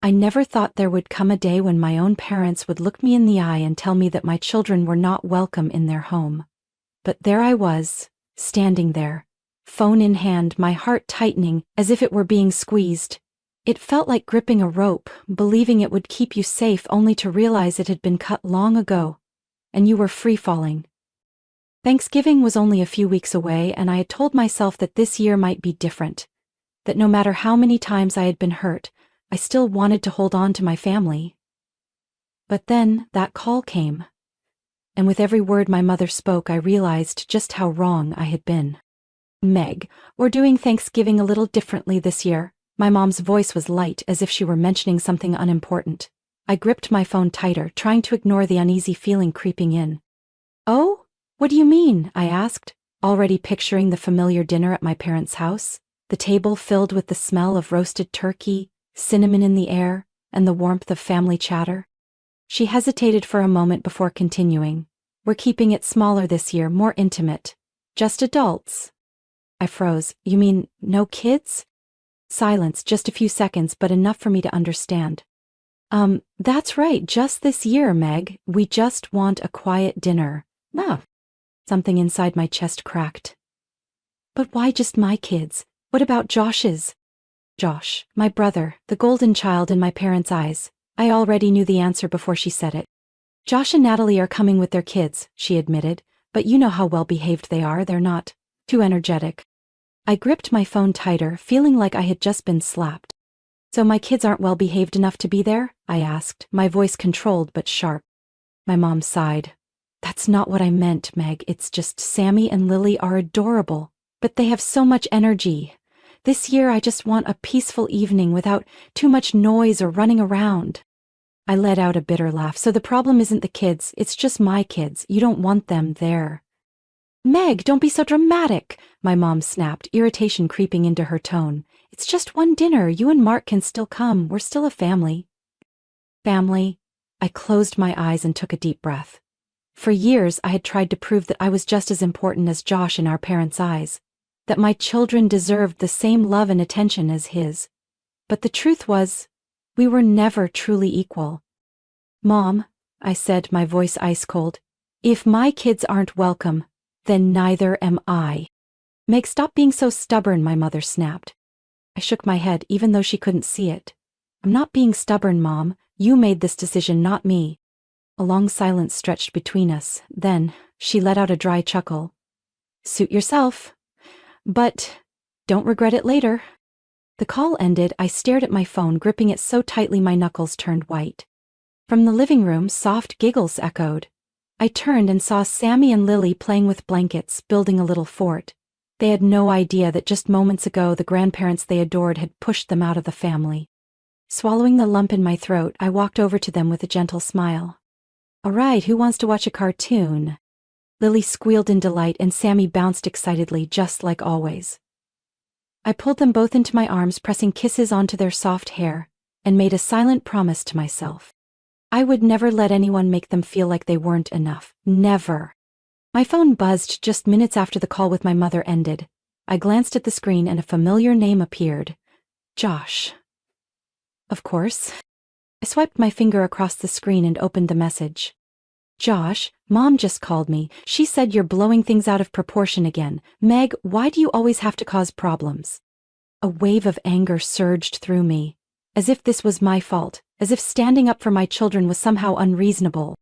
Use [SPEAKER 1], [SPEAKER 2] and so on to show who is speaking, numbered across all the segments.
[SPEAKER 1] I never thought there would come a day when my own parents would look me in the eye and tell me that my children were not welcome in their home. But there I was, standing there, phone in hand, my heart tightening as if it were being squeezed. It felt like gripping a rope, believing it would keep you safe only to realize it had been cut long ago, and you were free-falling. Thanksgiving was only a few weeks away, and I had told myself that this year might be different, that no matter how many times I had been hurt, I still wanted to hold on to my family. But then that call came, and with every word my mother spoke, I realized just how wrong I had been. "Meg, we're doing Thanksgiving a little differently this year." My mom's voice was light, as if she were mentioning something unimportant. I gripped my phone tighter, trying to ignore the uneasy feeling creeping in. "Oh? What do you mean?" I asked, already picturing the familiar dinner at my parents' house, the table filled with the smell of roasted turkey, cinnamon in the air, and the warmth of family chatter. She hesitated for a moment before continuing. "We're keeping it smaller this year, more intimate. Just adults." I froze. "You mean no kids?" Silence, just a few seconds, but enough for me to understand. That's right, just this year, Meg. We just want a quiet dinner." Ah. Something inside my chest cracked. "But why just my kids? What about Josh's?" Josh, my brother, the golden child in my parents' eyes. I already knew the answer before she said it. "Josh and Natalie are coming with their kids," she admitted, "but you know how well-behaved they are. They're not too energetic." I gripped my phone tighter, feeling like I had just been slapped. "So my kids aren't well-behaved enough to be there?" I asked, my voice controlled but sharp. My mom sighed. "That's not what I meant, Meg. It's just Sammy and Lily are adorable, but they have so much energy. This year I just want a peaceful evening without too much noise or running around." I let out a bitter laugh. "So the problem isn't the kids, it's just my kids. You don't want them there." "Meg, don't be so dramatic," my mom snapped, irritation creeping into her tone. "It's just one dinner. You and Mark can still come. We're still a family." Family? I closed my eyes and took a deep breath. For years I had tried to prove that I was just as important as Josh in our parents' eyes, that my children deserved the same love and attention as his. But the truth was, we were never truly equal. "Mom," I said, my voice ice cold, "if my kids aren't welcome, then neither am I." "Meg, stop being so stubborn," my mother snapped. I shook my head, even though she couldn't see it. "I'm not being stubborn, Mom. You made this decision, not me." A long silence stretched between us. Then, she let out a dry chuckle. "Suit yourself. But don't regret it later." The call ended. I stared at my phone, gripping it so tightly my knuckles turned white. From the living room, soft giggles echoed. I turned and saw Sammy and Lily playing with blankets, building a little fort. They had no idea that just moments ago the grandparents they adored had pushed them out of the family. Swallowing the lump in my throat, I walked over to them with a gentle smile. "All right, who wants to watch a cartoon?" Lily squealed in delight and Sammy bounced excitedly, just like always. I pulled them both into my arms, pressing kisses onto their soft hair, and made a silent promise to myself. I would never let anyone make them feel like they weren't enough. Never. My phone buzzed just minutes after the call with my mother ended. I glanced at the screen and a familiar name appeared. Josh. Of course. I swiped my finger across the screen and opened the message. "Josh, Mom just called me. She said you're blowing things out of proportion again. Meg, why do you always have to cause problems?" A wave of anger surged through me, as if this was my fault, as if standing up for my children was somehow unreasonable.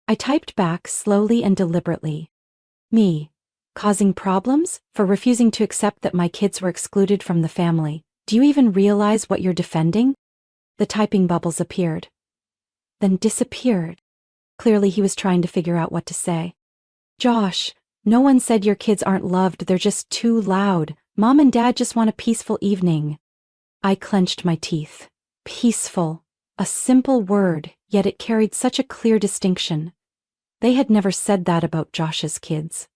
[SPEAKER 1] I typed back slowly and deliberately. "Me, causing problems? For refusing to accept that my kids were excluded from the family. Do you even realize what you're defending?" The typing bubbles appeared, then disappeared. Clearly he was trying to figure out what to say. "Josh, no one said your kids aren't loved, they're just too loud. Mom and Dad just want a peaceful evening." I clenched my teeth. Peaceful. A simple word, yet it carried such a clear distinction. They had never said that about Josh's kids.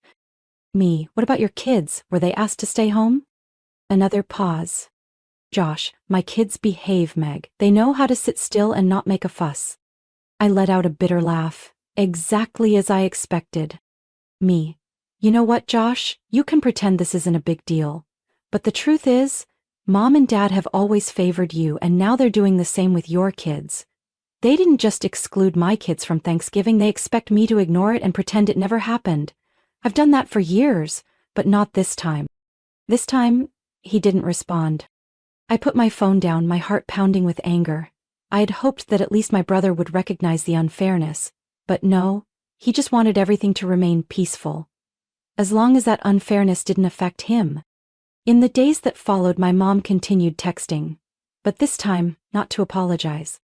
[SPEAKER 1] "Me, what about your kids? Were they asked to stay home?" Another pause. "Josh, my kids behave, Meg. They know how to sit still and not make a fuss." I let out a bitter laugh, exactly as I expected. "Me, you know what, Josh? You can pretend this isn't a big deal. But the truth is, Mom and Dad have always favored you, and now they're doing the same with your kids. They didn't just exclude my kids from Thanksgiving, they expect me to ignore it and pretend it never happened. I've done that for years, but not this time. This time, he didn't respond. I put my phone down, my heart pounding with anger. I had hoped that at least my brother would recognize the unfairness, but no, he just wanted everything to remain peaceful. As long as that unfairness didn't affect him. In the days that followed, my mom continued texting, but this time, not to apologize.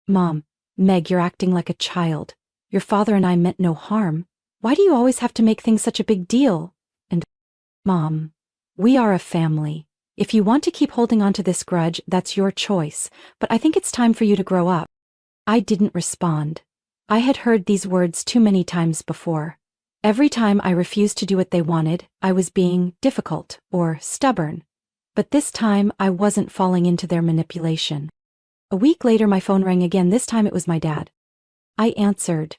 [SPEAKER 1] Mom, Meg, you're acting like a child. Your father and I meant no harm. Why do you always have to make things such a big deal? And, Mom, we are a family. If you want to keep holding on to this grudge, that's your choice, but I think it's time for you to grow up. I didn't respond. I had heard these words too many times before. Every time I refused to do what they wanted, I was being difficult or stubborn. But this time, I wasn't falling into their manipulation. A week later, my phone rang again. This time it was my dad. I answered.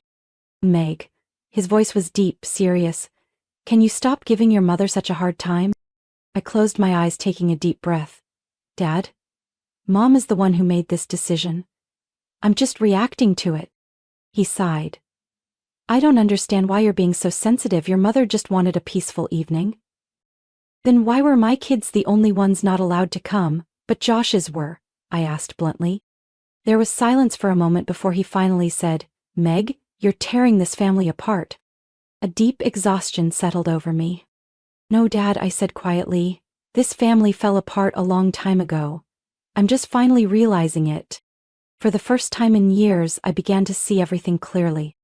[SPEAKER 1] Meg. His voice was deep, serious. Can you stop giving your mother such a hard time? I closed my eyes, taking a deep breath. Dad? Mom is the one who made this decision. I'm just reacting to it. He sighed. I don't understand why you're being so sensitive. Your mother just wanted a peaceful evening. Then why were my kids the only ones not allowed to come, but Josh's were? I asked bluntly. There was silence for a moment before he finally said, Meg, you're tearing this family apart. A deep exhaustion settled over me. No, Dad, I said quietly. This family fell apart a long time ago. I'm just finally realizing it. For the first time in years, I began to see everything clearly.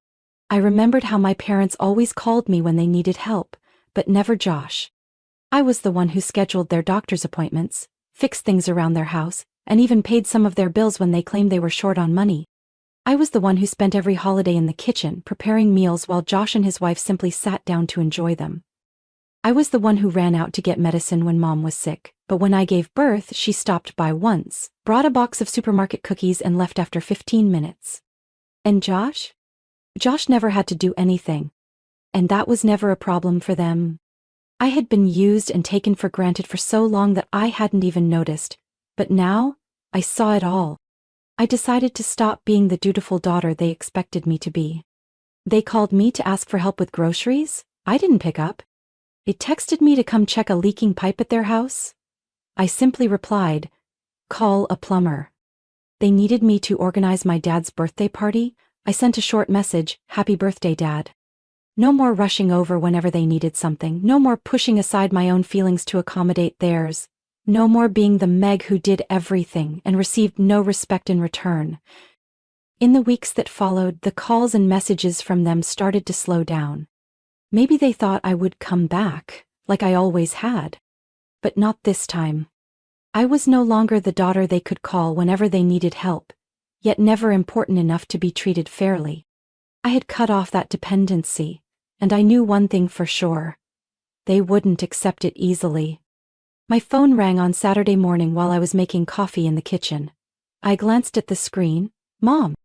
[SPEAKER 1] I remembered how my parents always called me when they needed help, but never Josh. I was the one who scheduled their doctor's appointments, fixed things around their house, and even paid some of their bills when they claimed they were short on money. I was the one who spent every holiday in the kitchen preparing meals while Josh and his wife simply sat down to enjoy them. I was the one who ran out to get medicine when Mom was sick, but when I gave birth, she stopped by once, brought a box of supermarket cookies and left after 15 minutes. And Josh? Josh never had to do anything. And that was never a problem for them. I had been used and taken for granted for so long that I hadn't even noticed, but now, I saw it all. I decided to stop being the dutiful daughter they expected me to be. They called me to ask for help with groceries. I didn't pick up. They texted me to come check a leaking pipe at their house. I simply replied, call a plumber. They needed me to organize my dad's birthday party. I sent a short message, Happy birthday, Dad. No more rushing over whenever they needed something, no more pushing aside my own feelings to accommodate theirs, no more being the Meg who did everything and received no respect in return. In the weeks that followed, the calls and messages from them started to slow down. Maybe they thought I would come back, like I always had. But not this time. I was no longer the daughter they could call whenever they needed help, yet never important enough to be treated fairly. I had cut off that dependency, and I knew one thing for sure. They wouldn't accept it easily. My phone rang on Saturday morning while I was making coffee in the kitchen. I glanced at the screen. Mom.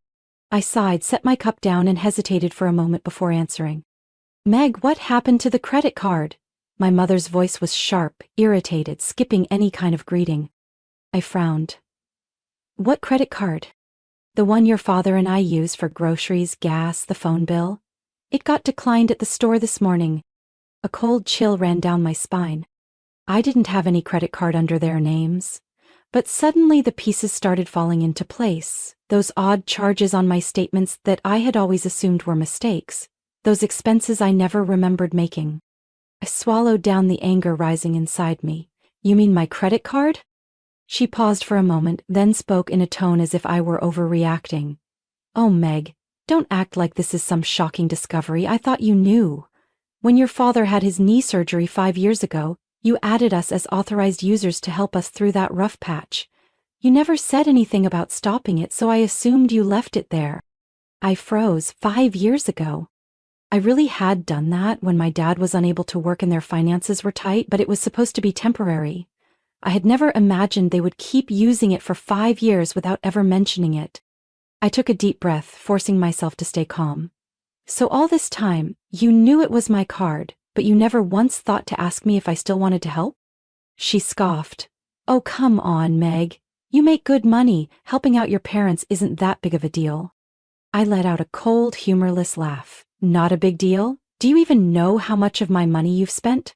[SPEAKER 1] I sighed, set my cup down and hesitated for a moment before answering. Meg, what happened to the credit card? My mother's voice was sharp, irritated, skipping any kind of greeting. I frowned. What credit card? The one your father and I use for groceries, gas, the phone bill. It got declined at the store this morning. A cold chill ran down my spine. I didn't have any credit card under their names. But suddenly the pieces started falling into place. Those odd charges on my statements that I had always assumed were mistakes. Those expenses I never remembered making. I swallowed down the anger rising inside me. You mean my credit card? She paused for a moment, then spoke in a tone as if I were overreacting. Oh, Meg, don't act like this is some shocking discovery. I thought you knew. When your father had his knee surgery 5 years ago, you added us as authorized users to help us through that rough patch. You never said anything about stopping it, so I assumed you left it there. I froze. 5 years ago. I really had done that when my dad was unable to work and their finances were tight, but it was supposed to be temporary. I had never imagined they would keep using it for 5 years without ever mentioning it. I took a deep breath, forcing myself to stay calm. So all this time, you knew it was my card, but you never once thought to ask me if I still wanted to help? She scoffed. Oh, come on, Meg. You make good money. Helping out your parents isn't that big of a deal. I let out a cold, humorless laugh. Not a big deal? Do you even know how much of my money you've spent?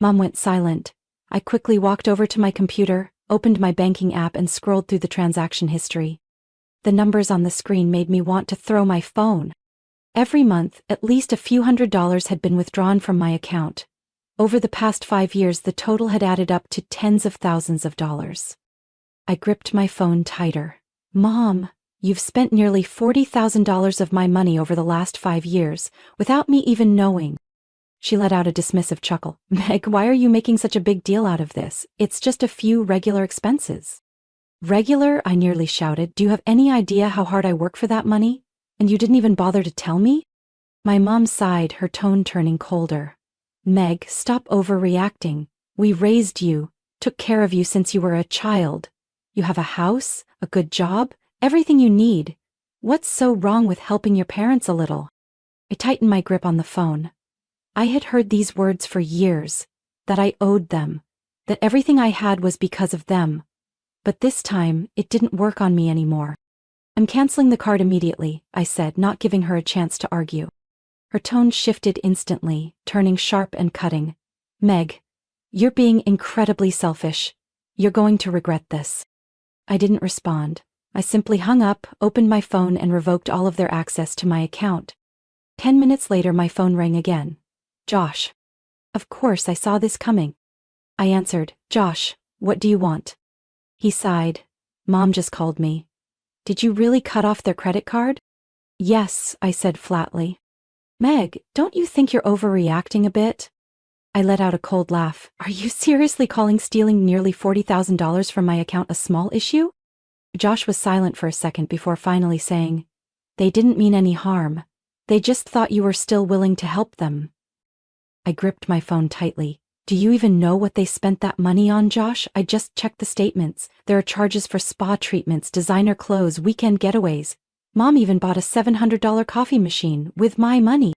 [SPEAKER 1] Mom went silent. I quickly walked over to my computer, opened my banking app and scrolled through the transaction history. The numbers on the screen made me want to throw my phone. Every month, at least a few $100s had been withdrawn from my account. Over the past 5 years, the total had added up to tens of thousands of dollars. I gripped my phone tighter. Mom, you've spent nearly $40,000 of my money over the last 5 years, without me even knowing. She let out a dismissive chuckle. Meg, why are you making such a big deal out of this? It's just a few regular expenses. Regular? I nearly shouted. Do you have any idea how hard I work for that money? And you didn't even bother to tell me? My mom sighed, her tone turning colder. Meg, stop overreacting. We raised you, took care of you since you were a child. You have a house, a good job, everything you need. What's so wrong with helping your parents a little? I tightened my grip on the phone. I had heard these words for years, that I owed them, that everything I had was because of them. But this time, it didn't work on me anymore. I'm canceling the card immediately, I said, not giving her a chance to argue. Her tone shifted instantly, turning sharp and cutting. Meg, you're being incredibly selfish. You're going to regret this. I didn't respond. I simply hung up, opened my phone and revoked all of their access to my account. 10 minutes later, my phone rang again. Josh. Of course, I saw this coming. I answered, Josh, what do you want? He sighed. Mom just called me. Did you really cut off their credit card? Yes, I said flatly. Meg, don't you think you're overreacting a bit? I let out a cold laugh. Are you seriously calling stealing nearly $40,000 from my account a small issue? Josh was silent for a second before finally saying, They didn't mean any harm. They just thought you were still willing to help them. I gripped my phone tightly. Do you even know what they spent that money on, Josh? I just checked the statements. There are charges for spa treatments, designer clothes, weekend getaways. Mom even bought a $700 coffee machine with my money.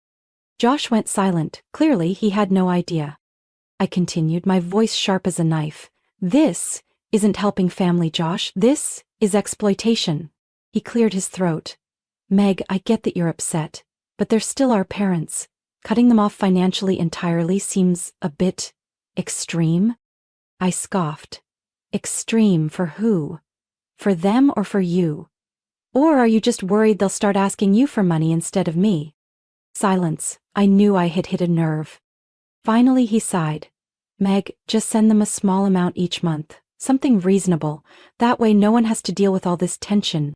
[SPEAKER 1] Josh went silent. Clearly, he had no idea. I continued, my voice sharp as a knife. This isn't helping family, Josh. This is exploitation. He cleared his throat. Meg, I get that you're upset, but they're still our parents. Cutting them off financially entirely seems a bit extreme. I scoffed. Extreme for who? For them or for you? Or are you just worried they'll start asking you for money instead of me? Silence. I knew I had hit a nerve. Finally he sighed. Meg, just send them a small amount each month. Something reasonable. That way no one has to deal with all this tension.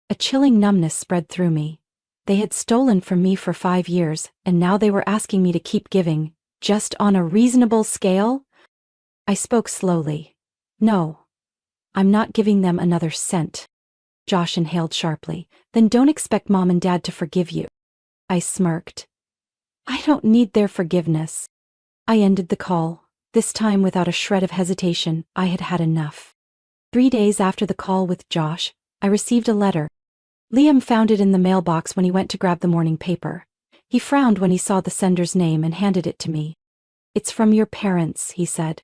[SPEAKER 1] A chilling numbness spread through me. They had stolen from me for 5 years, and now they were asking me to keep giving, just on a reasonable scale? I spoke slowly. No. I'm not giving them another cent. Josh inhaled sharply. Then don't expect Mom and Dad to forgive you. I smirked. I don't need their forgiveness. I ended the call. This time without a shred of hesitation. I had had enough. 3 days after the call with Josh, I received a letter. Liam found it in the mailbox when he went to grab the morning paper. He frowned when he saw the sender's name and handed it to me. It's from your parents, he said.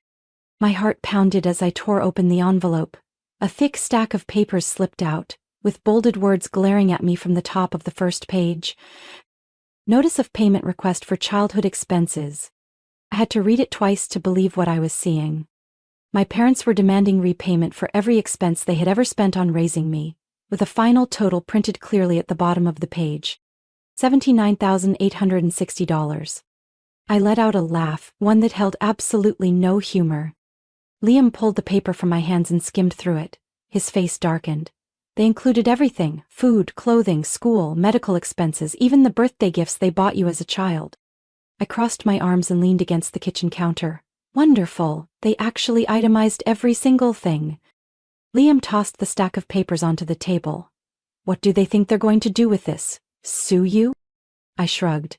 [SPEAKER 1] My heart pounded as I tore open the envelope. A thick stack of papers slipped out, with bolded words glaring at me from the top of the first page. Notice of payment request for childhood expenses. I had to read it twice to believe what I was seeing. My parents were demanding repayment for every expense they had ever spent on raising me, with a final total printed clearly at the bottom of the page. $79,860. I let out a laugh, one that held absolutely no humor. Liam pulled the paper from my hands and skimmed through it. His face darkened. They included everything: food, clothing, school, medical expenses, even the birthday gifts they bought you as a child. I crossed my arms and leaned against the kitchen counter. Wonderful, they actually itemized every single thing. Liam tossed the stack of papers onto the table. What do they think they're going to do with this? Sue you? I shrugged.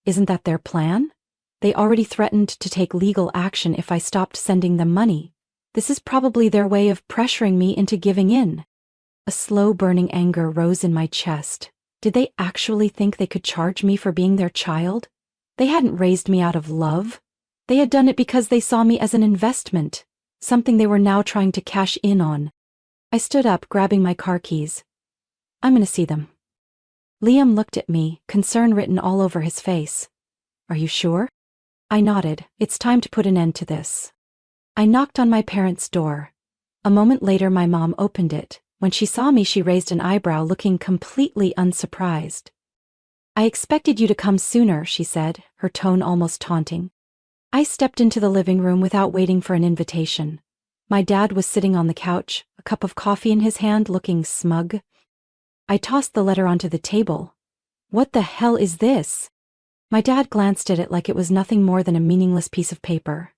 [SPEAKER 1] Isn't that their plan? They already threatened to take legal action if I stopped sending them money. This is probably their way of pressuring me into giving in. A slow burning anger rose in my chest. Did they actually think they could charge me for being their child? They hadn't raised me out of love. They had done it because they saw me as an investment. something they were now trying to cash in on. I stood up, grabbing my car keys. I'm gonna see them. Liam looked at me, concern written all over his face. Are you sure? I nodded. It's time to put an end to this. I knocked on my parents' door. A moment later, my mom opened it. When she saw me, she raised an eyebrow, looking completely unsurprised. I expected you to come sooner, she said, her tone almost taunting. I stepped into the living room without waiting for an invitation. My dad was sitting on the couch, a cup of coffee in his hand, looking smug. I tossed the letter onto the table. What the hell is this? My dad glanced at it like it was nothing more than a meaningless piece of paper.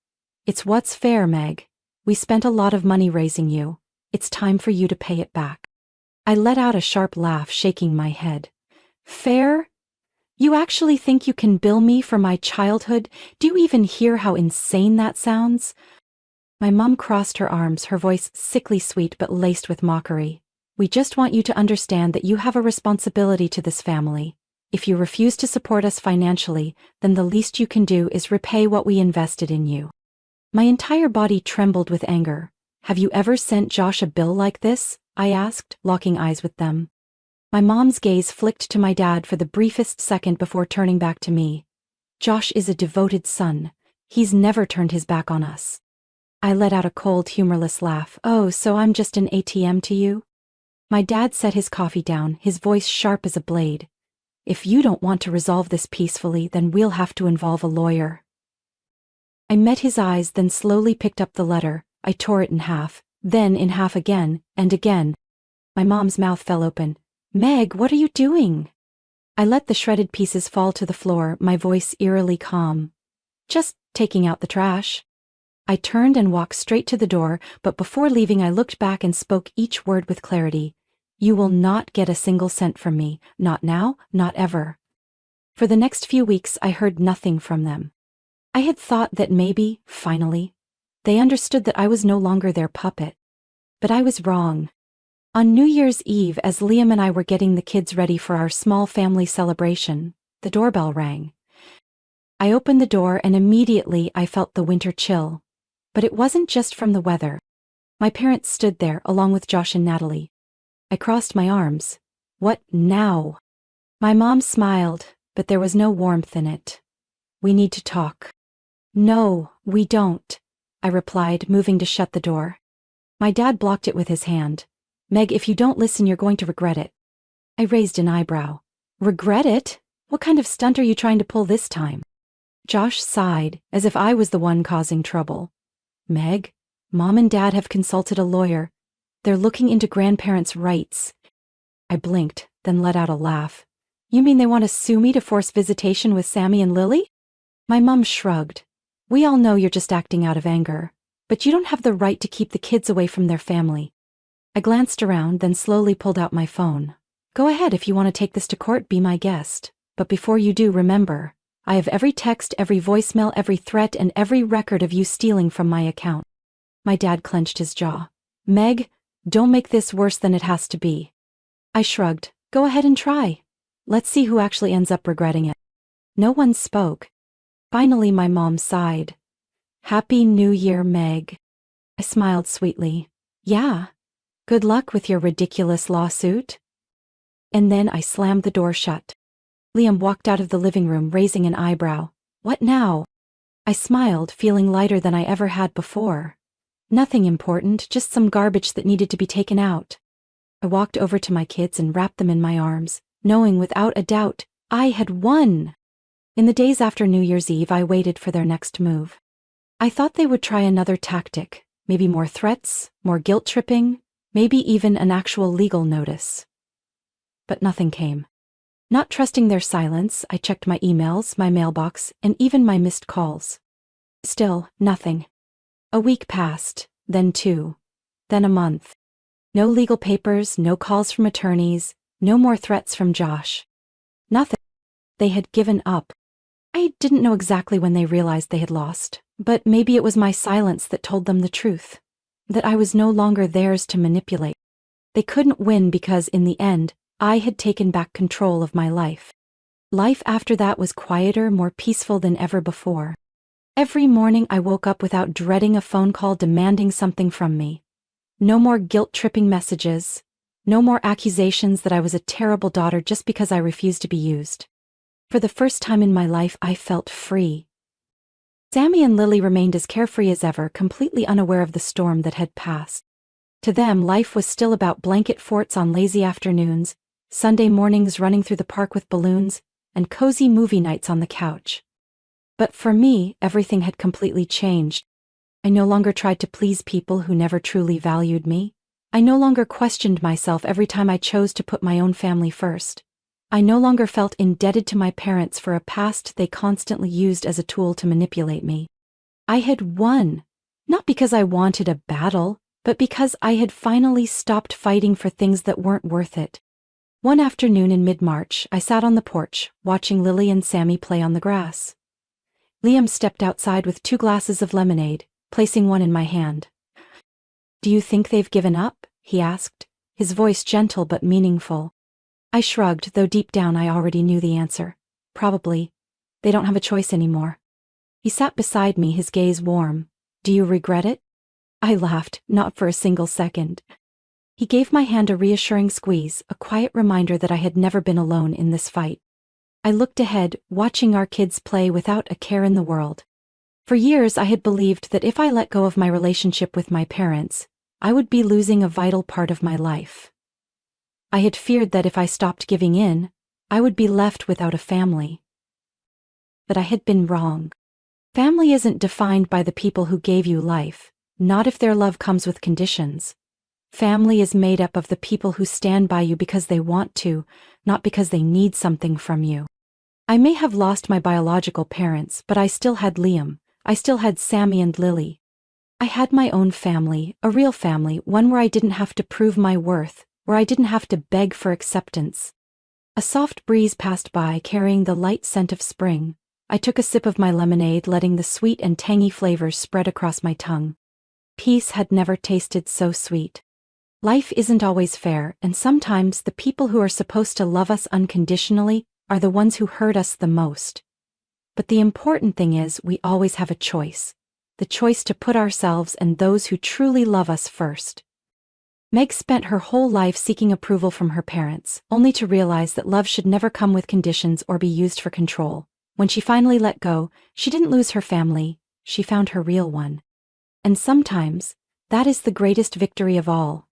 [SPEAKER 1] It's what's fair, Meg. We spent a lot of money raising you. It's time for you to pay it back. I let out a sharp laugh, shaking my head. Fair? You actually think you can bill me for my childhood? Do you even hear how insane that sounds? My mom crossed her arms, her voice sickly sweet but laced with mockery. We just want you to understand that you have a responsibility to this family. If you refuse to support us financially, then the least you can do is repay what we invested in you. My entire body trembled with anger. Have you ever sent Josh a bill like this? I asked, locking eyes with them. My mom's gaze flicked to my dad for the briefest second before turning back to me. Josh is a devoted son. He's never turned his back on us. I let out a cold, humorless laugh. Oh, so I'm just an ATM to you? My dad set his coffee down, his voice sharp as a blade. If you don't want to resolve this peacefully, then we'll have to involve a lawyer. I met his eyes, then slowly picked up the letter. I tore it in half, then in half again, and again. My mom's mouth fell open. Meg, what are you doing? I let the shredded pieces fall to the floor, my voice eerily calm. Just taking out the trash. I turned and walked straight to the door, but before leaving I looked back and spoke each word with clarity. You will not get a single cent from me, not now, not ever. For the next few weeks I heard nothing from them. I had thought that maybe, finally, they understood that I was no longer their puppet. But I was wrong. On New Year's Eve, as Liam and I were getting the kids ready for our small family celebration, the doorbell rang. I opened the door and immediately I felt the winter chill. But it wasn't just from the weather. My parents stood there, along with Josh and Natalie. I crossed my arms. What now? My mom smiled, but there was no warmth in it. We need to talk. No, we don't, I replied, moving to shut the door. My dad blocked it with his hand. Meg, if you don't listen, you're going to regret it. I raised an eyebrow. Regret it? What kind of stunt are you trying to pull this time? Josh sighed, as if I was the one causing trouble. Meg, Mom and Dad have consulted a lawyer. They're looking into grandparents' rights. I blinked, then let out a laugh. You mean they want to sue me to force visitation with Sammy and Lily? My mom shrugged. We all know you're just acting out of anger, but you don't have the right to keep the kids away from their family. I glanced around, then slowly pulled out my phone. Go ahead if you want to take this to court, be my guest. But before you do, remember, I have every text, every voicemail, every threat, and every record of you stealing from my account. My dad clenched his jaw. Meg, don't make this worse than it has to be. I shrugged. Go ahead and try. Let's see who actually ends up regretting it. No one spoke. Finally, my mom sighed. Happy New Year, Meg. I smiled sweetly. Yeah. Good luck with your ridiculous lawsuit. And then I slammed the door shut. Liam walked out of the living room, raising an eyebrow. What now? I smiled, feeling lighter than I ever had before. Nothing important, just some garbage that needed to be taken out. I walked over to my kids and wrapped them in my arms, knowing without a doubt, I had won. In the days after New Year's Eve, I waited for their next move. I thought they would try another tactic, maybe more threats, more guilt-tripping, maybe even an actual legal notice. But nothing came. Not trusting their silence, I checked my emails, my mailbox, and even my missed calls. Still, nothing. A week passed, then 2, then a month. No legal papers, no calls from attorneys, no more threats from Josh. Nothing. They had given up. I didn't know exactly when they realized they had lost, but maybe it was my silence that told them the truth. That I was no longer theirs to manipulate. They couldn't win because, in the end, I had taken back control of my life. Life after that was quieter, more peaceful than ever before. Every morning I woke up without dreading a phone call demanding something from me. No more guilt-tripping messages. No more accusations that I was a terrible daughter just because I refused to be used. For the first time in my life, I felt free. Sammy and Lily remained as carefree as ever, completely unaware of the storm that had passed. To them, life was still about blanket forts on lazy afternoons, Sunday mornings running through the park with balloons, and cozy movie nights on the couch. But for me, everything had completely changed. I no longer tried to please people who never truly valued me. I no longer questioned myself every time I chose to put my own family first. I no longer felt indebted to my parents for a past they constantly used as a tool to manipulate me. I had won, not because I wanted a battle, but because I had finally stopped fighting for things that weren't worth it. One afternoon in mid-March, I sat on the porch, watching Lily and Sammy play on the grass. Liam stepped outside with 2 glasses of lemonade, placing one in my hand. "Do you think they've given up?" he asked, his voice gentle but meaningful. I shrugged, though deep down I already knew the answer. Probably. They don't have a choice anymore. He sat beside me, his gaze warm. "Do you regret it?" I laughed, not for a single second. He gave my hand a reassuring squeeze, a quiet reminder that I had never been alone in this fight. I looked ahead, watching our kids play without a care in the world. For years I had believed that if I let go of my relationship with my parents, I would be losing a vital part of my life. I had feared that if I stopped giving in, I would be left without a family. But I had been wrong. Family isn't defined by the people who gave you life, not if their love comes with conditions. Family is made up of the people who stand by you because they want to, not because they need something from you. I may have lost my biological parents, but I still had Liam. I still had Sammy and Lily. I had my own family, a real family, one where I didn't have to prove my worth, where I didn't have to beg for acceptance. A soft breeze passed by, carrying the light scent of spring. I took a sip of my lemonade, letting the sweet and tangy flavors spread across my tongue. Peace had never tasted so sweet. Life isn't always fair, and sometimes the people who are supposed to love us unconditionally are the ones who hurt us the most. But the important thing is we always have a choice. The choice to put ourselves and those who truly love us first. Meg spent her whole life seeking approval from her parents, only to realize that love should never come with conditions or be used for control. When she finally let go, she didn't lose her family, she found her real one. And sometimes, that is the greatest victory of all.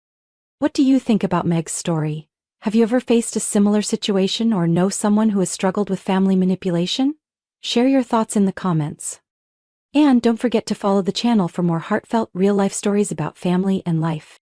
[SPEAKER 1] What do you think about Meg's story? Have you ever faced a similar situation or know someone who has struggled with family manipulation? Share your thoughts in the comments. And don't forget to follow the channel for more heartfelt, real-life stories about family and life.